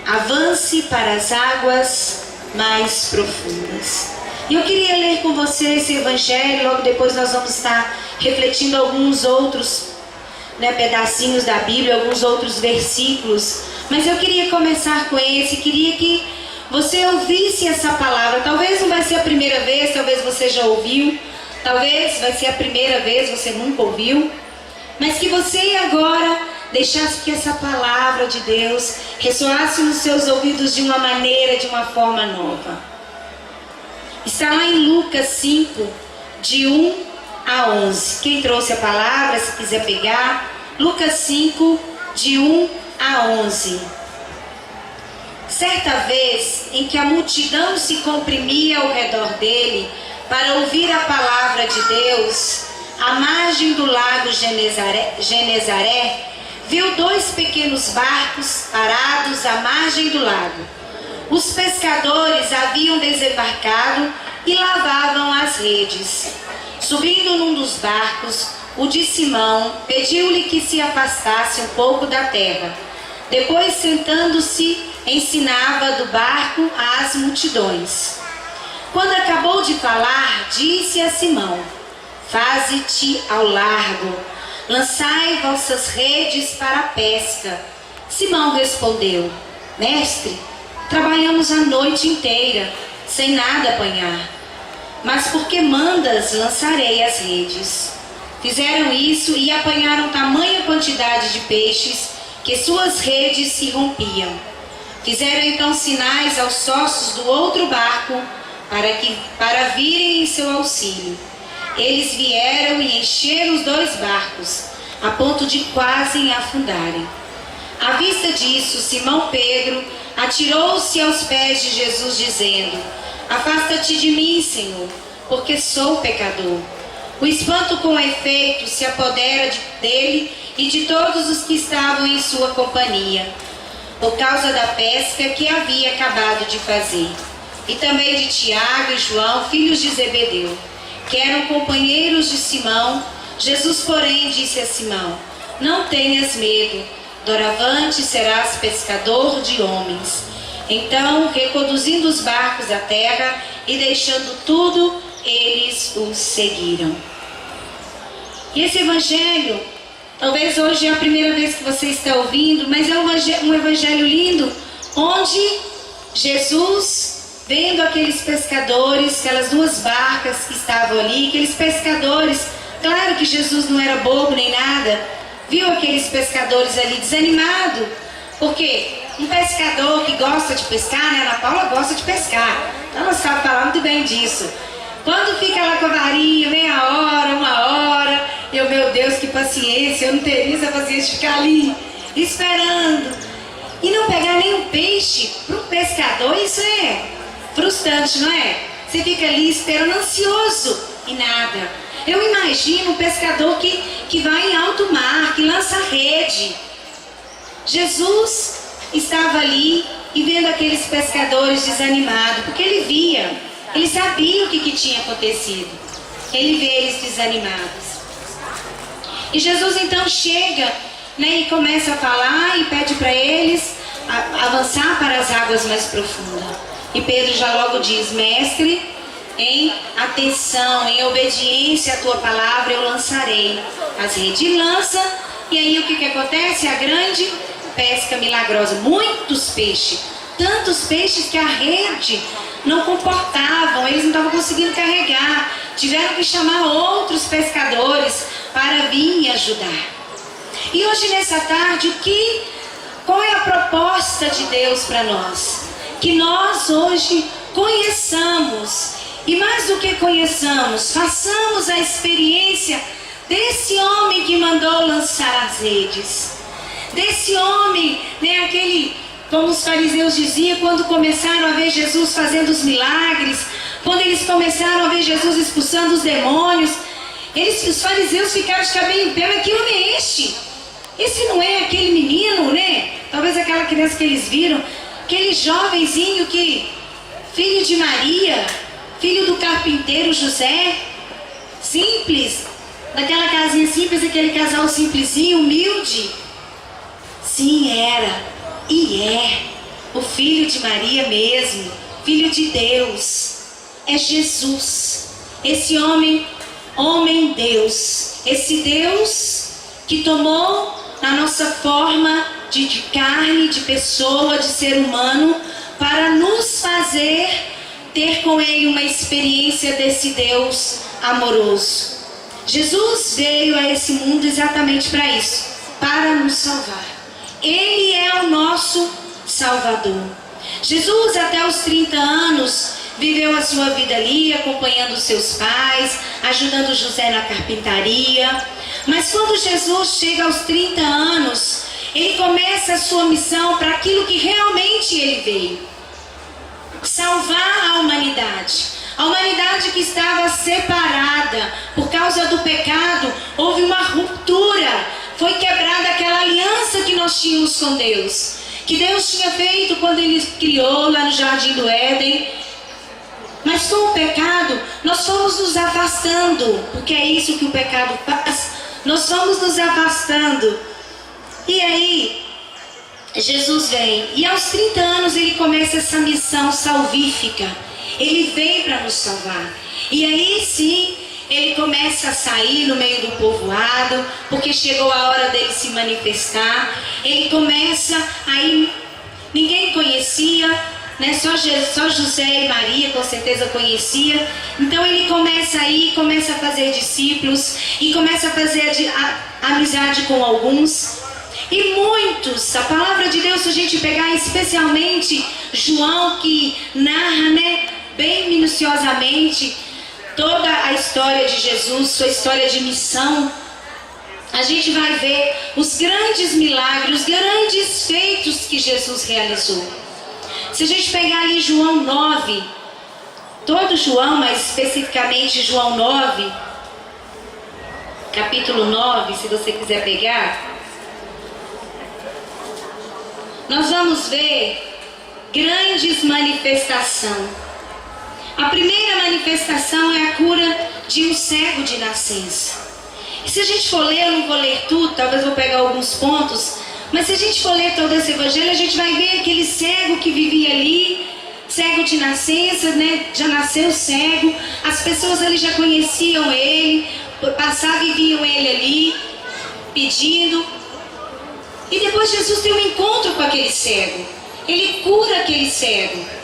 Avance para as águas mais profundas. E eu queria ler com você esse evangelho. Logo depois nós vamos estar refletindo alguns outros pedacinhos da Bíblia, alguns outros versículos. Mas eu queria começar com esse. Queria que você ouvisse essa palavra. Talvez não vai ser a primeira vez, talvez você já ouviu. Talvez vai ser a primeira vez, você nunca ouviu. Mas que você agora deixasse que essa palavra de Deus ressoasse nos seus ouvidos de uma maneira, de uma forma nova. Está lá em Lucas 5, de 1 a 11. Quem trouxe a palavra, se quiser pegar, Lucas 5, de 1 a 11. Certa vez, em que a multidão se comprimia ao redor dele para ouvir a palavra de Deus, à margem do lago Genezaré, viu 2 pequenos barcos parados à margem do lago. Os pescadores haviam desembarcado e lavavam as redes. Subindo num dos barcos, o de Simão pediu-lhe que se afastasse um pouco da terra. Depois, sentando-se, ensinava do barco às multidões. Quando acabou de falar, disse a Simão: faze-te ao largo, lançai vossas redes para a pesca. Simão respondeu: mestre, trabalhamos a noite inteira, sem nada apanhar. Mas porque mandas, lançarei as redes. Fizeram isso e apanharam tamanha quantidade de peixes que suas redes se rompiam. Fizeram então sinais aos sócios do outro barco para virem em seu auxílio. Eles vieram e encheram os 2 barcos, a ponto de quase afundarem. À vista disso, Simão Pedro atirou-se aos pés de Jesus, dizendo: afasta-te de mim, Senhor, porque sou pecador. O espanto com efeito se apodera dele e de todos os que estavam em sua companhia, por causa da pesca que havia acabado de fazer. E também de Tiago e João, filhos de Zebedeu, que eram companheiros de Simão. Jesus, porém, disse a Simão: não tenhas medo, doravante serás pescador de homens. Então, reconduzindo os barcos à terra e deixando tudo, eles os seguiram. E esse evangelho, talvez hoje é a primeira vez que você está ouvindo, mas é um evangelho lindo, onde Jesus, vendo aqueles pescadores, aquelas 2 barcas que estavam ali, aqueles pescadores, claro que Jesus não era bobo nem nada, viu aqueles pescadores ali desanimado, porque um pescador que gosta de pescar, né? A Ana Paula gosta de pescar, então ela sabe falar muito bem disso. Quando fica lá com a varinha, meia hora, 1 hora, meu Deus, que paciência, eu não teria essa paciência de ficar ali, esperando, e não pegar nenhum peixe. Para um pescador isso é frustrante, não é? Você fica ali esperando, ansioso, e nada. Eu imagino um pescador que vai em alto mar, que lança rede. Jesus estava ali e vendo aqueles pescadores desanimados, porque ele sabia o que tinha acontecido. Ele vê eles desanimados. E Jesus então chega, e começa a falar e pede para eles avançar para as águas mais profundas. E Pedro já logo diz: mestre, em atenção, em obediência à tua palavra, eu lançarei as redes. E lança, e aí o que acontece? A grande pesca milagrosa. Muitos peixes, tantos peixes que a rede não comportavam, eles não estavam conseguindo carregar. Tiveram que chamar outros pescadores para vir e ajudar. E hoje, nessa tarde, qual é a proposta de Deus para nós? Que nós hoje conheçamos, e mais do que conheçamos, façamos a experiência desse homem que mandou lançar as redes. Desse homem, aquele, como os fariseus diziam, quando começaram a ver Jesus fazendo os milagres, quando eles começaram a ver Jesus expulsando os demônios, os fariseus ficaram de cabelo em pé: mas que homem é este? Esse não é aquele menino, Talvez aquela criança que eles viram, aquele jovenzinho filho de Maria, filho do carpinteiro José, simples, daquela casinha simples, aquele casal simplesinho, humilde. Sim, era. E é o Filho de Maria mesmo, Filho de Deus. É Jesus, esse homem Deus, esse Deus que tomou na nossa forma de carne, de pessoa, de ser humano, para nos fazer ter com Ele uma experiência desse Deus amoroso. Jesus veio a esse mundo exatamente para isso, para nos salvar. Ele é o nosso Salvador. Jesus, até os 30 anos, viveu a sua vida ali, acompanhando seus pais, ajudando José na carpintaria. Mas quando Jesus chega aos 30 anos, ele começa a sua missão para aquilo que realmente ele veio: salvar a humanidade. A humanidade que estava separada por causa do pecado, houve uma ruptura, foi quebrada aquela aliança que nós tínhamos com Deus, que Deus tinha feito quando Ele criou lá no Jardim do Éden. Mas com o pecado, nós fomos nos afastando, porque é isso que o pecado faz, nós fomos nos afastando. E aí, Jesus vem, e aos 30 anos ele começa essa missão salvífica. Ele vem para nos salvar. E aí sim, ele começa a sair no meio do povoado, porque chegou a hora dele se manifestar. Ele começa aí, ninguém conhecia, né? Só José e Maria com certeza conhecia. Então ele começa aí, começa a fazer discípulos e começa a fazer amizade com alguns. E muitos, a palavra de Deus, se a gente pegar especialmente João, que narra, né, bem minuciosamente toda a história de Jesus, sua história de missão, a gente vai ver os grandes milagres, os grandes feitos que Jesus realizou. Se a gente pegar ali João 9, todo João, mas especificamente João 9, capítulo 9, se você quiser pegar, nós vamos ver grandes manifestações. A primeira manifestação é a cura de um cego de nascença. E se a gente for ler, eu não vou ler tudo, talvez vou pegar alguns pontos, mas se a gente for ler todo esse evangelho, a gente vai ver aquele cego que vivia ali, cego de nascença, né? Já nasceu cego, as pessoas ali já conheciam ele, passavam e viam ele ali, pedindo. E depois Jesus tem um encontro com aquele cego, ele cura aquele cego.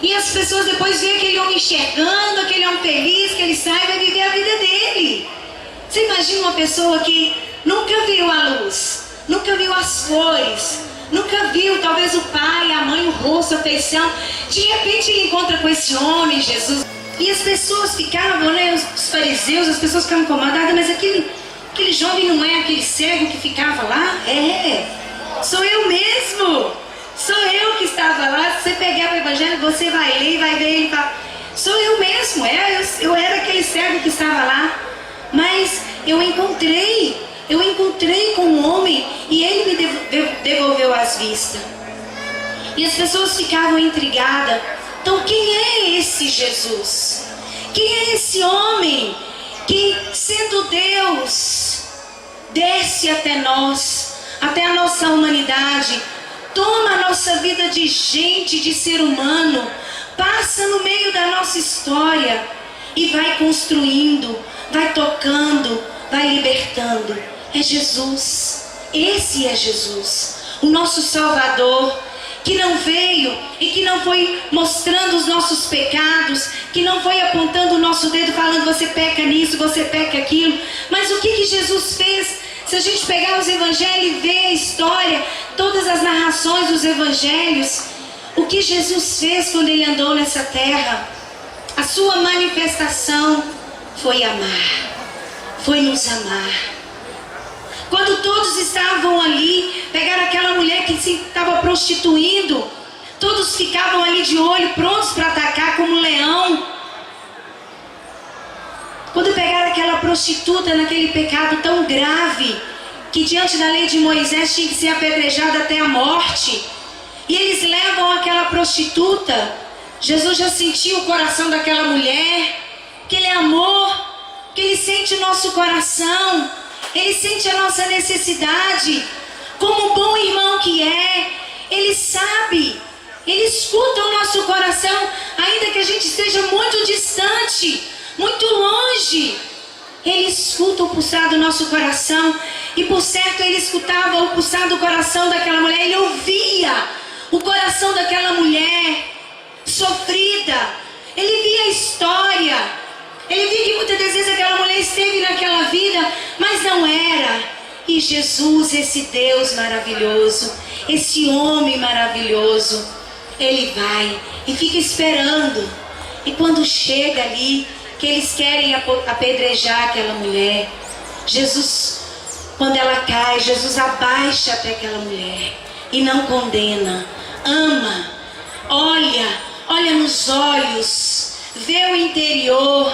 E as pessoas depois veem aquele homem enxergando, aquele homem feliz, que ele sai e vai viver a vida dele. Você imagina uma pessoa que nunca viu a luz, nunca viu as flores, nunca viu talvez o pai, a mãe, o rosto, a feição. De repente ele encontra com esse homem, Jesus. E as pessoas ficavam, né, os fariseus, as pessoas ficavam incomodadas, mas aquele jovem não é aquele cego que ficava lá? É, sou eu mesmo. Sou eu que estava lá. Se você pegar o evangelho, você vai ler e vai ver ele falar: sou eu mesmo, eu era aquele cego que estava lá. Mas eu encontrei com um homem e ele me devolveu as vistas. E as pessoas ficavam intrigadas. Então quem é esse Jesus? Quem é esse homem que, sendo Deus, desce até nós, até a nossa humanidade, toma a nossa vida de gente, de ser humano, passa no meio da nossa história e vai construindo, vai tocando, vai libertando? É Jesus. Esse é Jesus, o nosso Salvador, que não veio e que não foi mostrando os nossos pecados, que não foi apontando o nosso dedo falando: você peca nisso, você peca aquilo. Mas o que Jesus fez? Se a gente pegar os evangelhos e ver a história, todas as narrações dos evangelhos, o que Jesus fez quando ele andou nessa terra, a sua manifestação foi amar, foi nos amar. Quando todos estavam ali, pegaram aquela mulher que se estava prostituindo, todos ficavam ali de olho, prontos para atacar como um leão. Quando pegaram aquela prostituta naquele pecado tão grave, que diante da lei de Moisés tinha que ser apedrejada até a morte, e eles levam aquela prostituta, Jesus já sentiu o coração daquela mulher, que ele é amor, que ele sente o nosso coração, ele sente a nossa necessidade, como um bom irmão que é. Ele sabe, Ele escuta o nosso coração, ainda que a gente esteja muito distante, muito longe. Ele escuta o pulsar do nosso coração. E por certo Ele escutava o pulsar do coração daquela mulher. Ele ouvia o coração daquela mulher sofrida. Ele via a história. Ele via que muitas das vezes aquela mulher esteve naquela vida, mas não era. E Jesus, esse Deus maravilhoso, esse homem maravilhoso, Ele vai e fica esperando. E quando chega ali, que eles querem apedrejar aquela mulher, Jesus, quando ela cai, Jesus abaixa até aquela mulher e não condena, ama, olha nos olhos, vê o interior,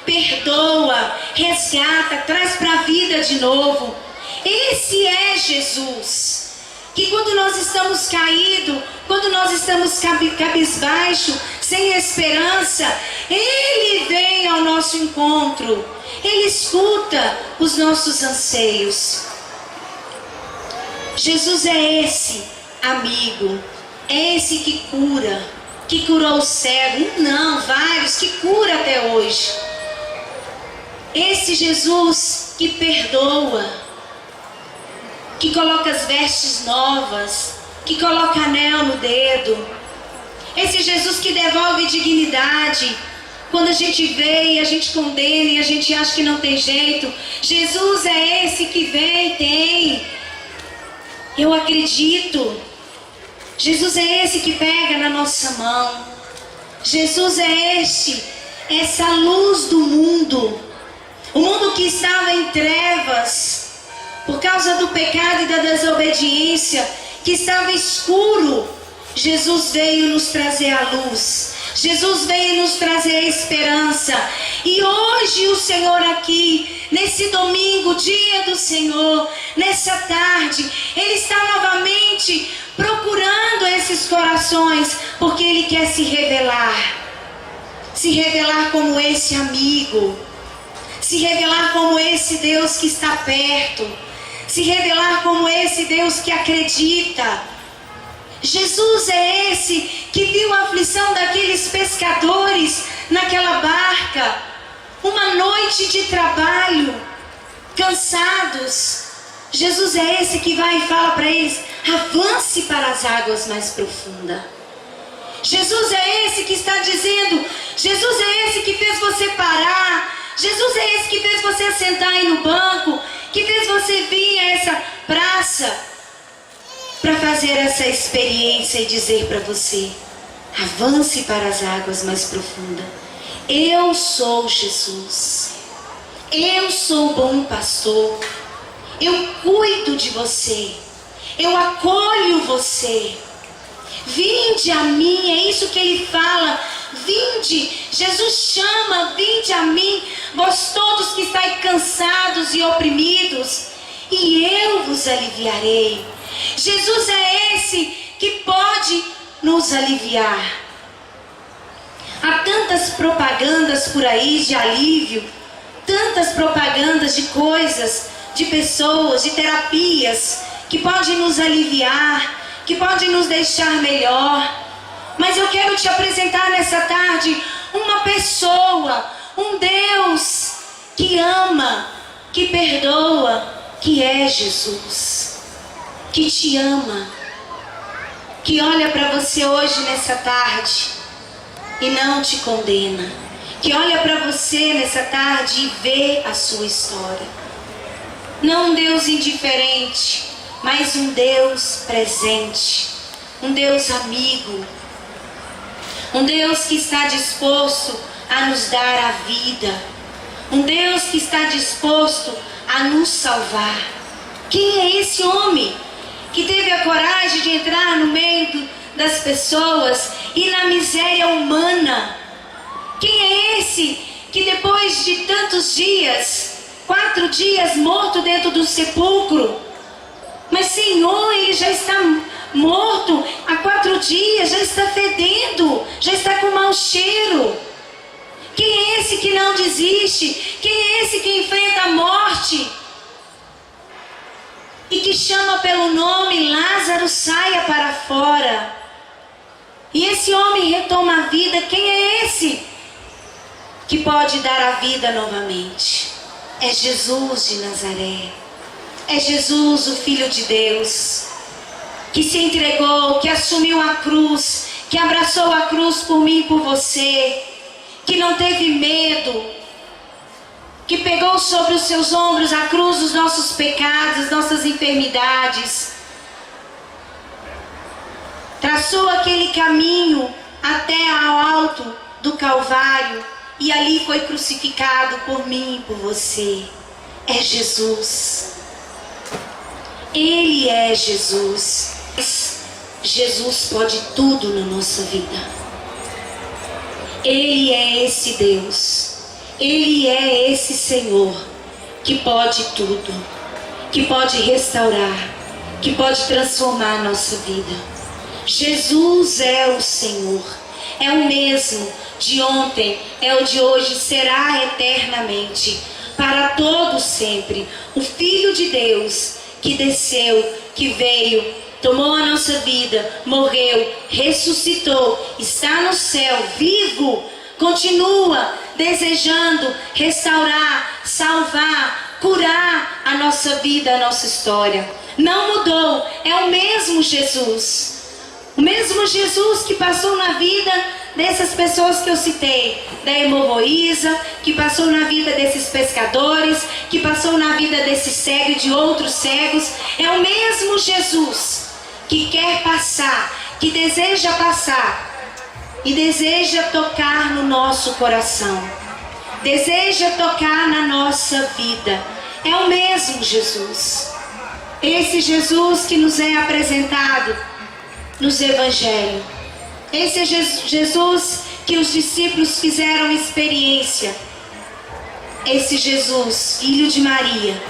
perdoa, resgata, traz para a vida de novo. Esse é Jesus, que quando nós estamos caídos, quando nós estamos cabisbaixo, sem esperança, Ele vem ao nosso encontro. Ele escuta os nossos anseios. Jesus é esse amigo, é esse que cura, que curou o cego, não, vários, que cura até hoje. Esse Jesus que perdoa, que coloca as vestes novas, que coloca anel no dedo. Esse Jesus que devolve dignidade quando a gente vê e a gente condena e a gente acha que não tem jeito. Jesus é esse que vem e tem. Eu acredito. Jesus é esse que pega na nossa mão. Jesus é essa luz do mundo. O mundo que estava em trevas por causa do pecado e da desobediência, que estava escuro. Jesus veio nos trazer a luz. Jesus veio nos trazer a esperança. E hoje o Senhor aqui, nesse domingo, dia do Senhor, nessa tarde, Ele está novamente procurando esses corações, porque Ele quer se revelar como esse amigo, se revelar como esse Deus que está perto, se revelar como esse Deus que acredita. Jesus é esse que viu a aflição daqueles pescadores naquela barca, uma noite de trabalho, cansados. Jesus é esse que vai e fala para eles: avance para as águas mais profundas. Jesus é esse que está dizendo, Jesus é esse que fez você parar, Jesus é esse que fez você sentar aí no banco, que fez você vir a essa praça para fazer essa experiência e dizer para você: avance para as águas mais profundas. Eu sou Jesus. Eu sou o bom pastor. Eu cuido de você. Eu acolho você. Vinde a mim, é isso que Ele fala. Vinde, Jesus chama, vinde a mim, vós todos que estáis cansados e oprimidos, e eu vos aliviarei. Jesus é esse que pode nos aliviar. Há tantas propagandas por aí de alívio, tantas propagandas de coisas, de pessoas, de terapias que podem nos aliviar, que podem nos deixar melhor. Mas eu quero te apresentar nessa tarde uma pessoa, um Deus que ama, que perdoa, que é Jesus, que te ama, que olha para você hoje nessa tarde e não te condena, que olha para você nessa tarde e vê a sua história. Não um Deus indiferente, mas um Deus presente, um Deus amigo, um Deus que está disposto a nos dar a vida, um Deus que está disposto a nos salvar. Quem é esse homem que teve a coragem de entrar no meio das pessoas e na miséria humana? Quem é esse que depois de tantos dias, 4 dias morto dentro do sepulcro, mas Senhor, ele já está morto há 4 dias, já está fedendo, já está com mau cheiro. Quem é esse que não desiste? Quem é esse que enfrenta a morte? e que chama pelo nome: Lázaro, saia para fora. E esse homem retoma a vida. Quem é esse que pode dar a vida novamente? É Jesus de Nazaré. É Jesus, o Filho de Deus, que se entregou, que assumiu a cruz, que abraçou a cruz por mim e por você, que não teve medo, que pegou sobre os seus ombros a cruz dos nossos pecados, nossas enfermidades, traçou aquele caminho até ao alto do Calvário e ali foi crucificado por mim e por você. É Jesus. Ele é Jesus. Jesus pode tudo na nossa vida. Ele é esse Deus. Ele é esse Senhor que pode tudo, que pode restaurar, que pode transformar a nossa vida. Jesus é o Senhor. É o mesmo de ontem, é o de hoje, será eternamente, para todo sempre. O Filho de Deus que desceu, que veio, tomou a nossa vida, morreu, ressuscitou, está no céu, vivo, continua desejando restaurar, salvar, curar a nossa vida, a nossa história. Não mudou, é o mesmo Jesus. O mesmo Jesus que passou na vida dessas pessoas que eu citei, da hemorroísa, que passou na vida desses pescadores, que passou na vida desse cego e de outros cegos. É o mesmo Jesus que quer passar, que deseja passar e deseja tocar no nosso coração, deseja tocar na nossa vida. É o mesmo Jesus. Esse Jesus que nos é apresentado nos evangelhos. Esse é Jesus que os discípulos fizeram experiência. Esse Jesus, filho de Maria,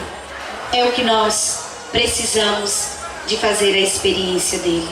é o que nós precisamos de fazer a experiência dele.